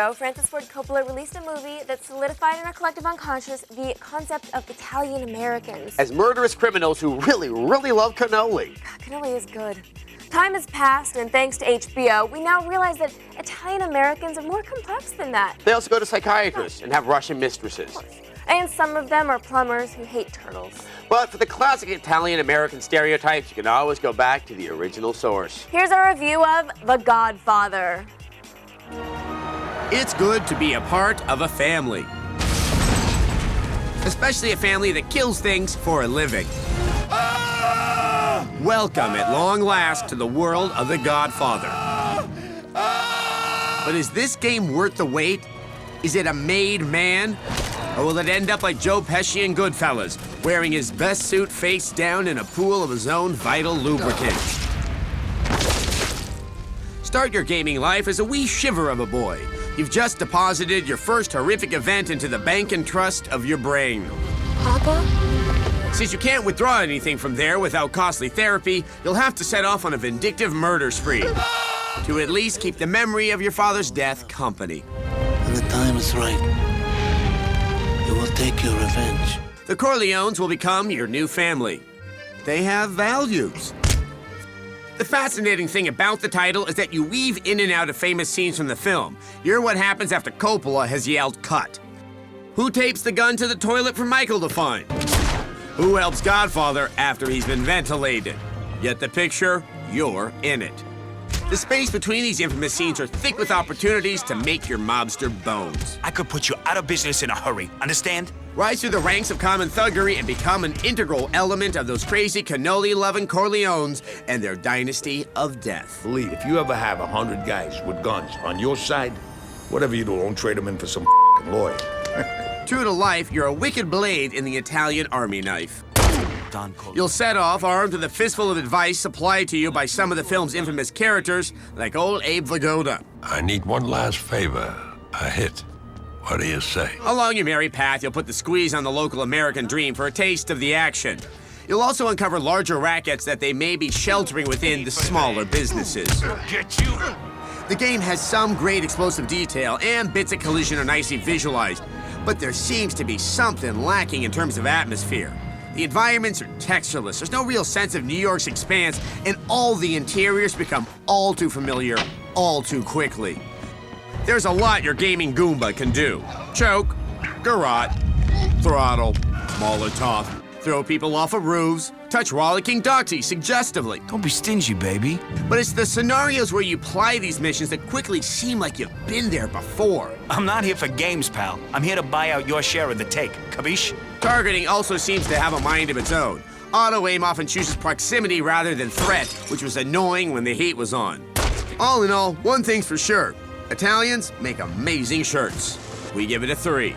ago, Francis Ford Coppola released a movie that solidified in our collective unconscious the concept of Italian Americans. As murderous criminals who really, really love cannoli. Cannoli is good. Time has passed, and thanks to HBO, we now realize that Italian Americans are more complex than that. They also go to psychiatrists and have Russian mistresses. And some of them are plumbers who hate turtles. But for the classic Italian American stereotypes, you can always go back to the original source. Here's our review of The Godfather. It's good to be a part of a family. Especially a family that kills things for a living. Welcome at long last to the world of The Godfather. But is this game worth the wait? Is it a made man? Or will it end up like Joe Pesci in Goodfellas, wearing his best suit face down in a pool of his own vital lubricant? Start your gaming life as a wee shiver of a boy. You've just deposited your first horrific event into the bank and trust of your brain. Papa? Since you can't withdraw anything from there without costly therapy, you'll have to set off on a vindictive murder spree to at least keep the memory of your father's death company. When the time is right, you will take your revenge. The Corleones will become your new family. They have values. The fascinating thing about the title is that you weave in and out of famous scenes from the film. You're what happens after Coppola has yelled cut. Who tapes the gun to the toilet for Michael to find? Who helps Godfather after he's been ventilated? Get the picture? You're in it. The space between these infamous scenes are thick with opportunities to make your mobster bones. I could put you out of business in a hurry, understand? Rise through the ranks of common thuggery and become an integral element of those crazy cannoli-loving Corleones and their dynasty of death. Believe, if you ever have 100 guys with guns on your side, whatever you do, don't trade them in for some lawyer. True to life, you're a wicked blade in the Italian army knife. You'll set off armed with a fistful of advice supplied to you by some of the film's infamous characters, like old Abe Vigoda. I need one last favor. A hit. What do you say? Along your merry path, you'll put the squeeze on the local American dream for a taste of the action. You'll also uncover larger rackets that they may be sheltering within the smaller businesses. Get you! The game has some great explosive detail, and bits of collision are nicely visualized. But there seems to be something lacking in terms of atmosphere. The environments are textureless, there's no real sense of New York's expanse, and all the interiors become all too familiar, all too quickly. There's a lot your gaming Goomba can do. Choke, garrote, throttle, Molotov, throw people off of roofs, touch rollicking Doxy suggestively. Don't be stingy, baby. But it's the scenarios where you apply these missions that quickly seem like you've been there before. I'm not here for games, pal. I'm here to buy out your share of the take. Capiche? Targeting also seems to have a mind of its own. Auto-aim often chooses proximity rather than threat, which was annoying when the heat was on. All in all, one thing's for sure. Italians make amazing shirts. We give it a 3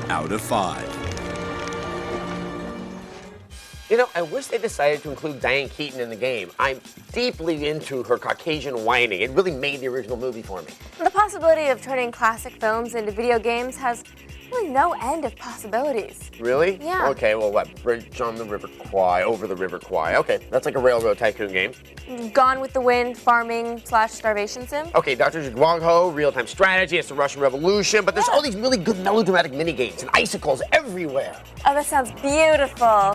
out of 5. You know, I wish they decided to include Diane Keaton in the game. I'm deeply into her Caucasian whining. It really made the original movie for me. The possibility of turning classic films into video games has really no end of possibilities. Really? Yeah. Okay, well, what? Bridge on the River Kwai, over the River Kwai. Okay, that's like a railroad tycoon game. Gone with the Wind, farming/starvation sim. Okay, Dr. Zhivago, real-time strategy, it's the Russian Revolution, but there's all these really good melodramatic minigames and icicles everywhere. Oh, that sounds beautiful.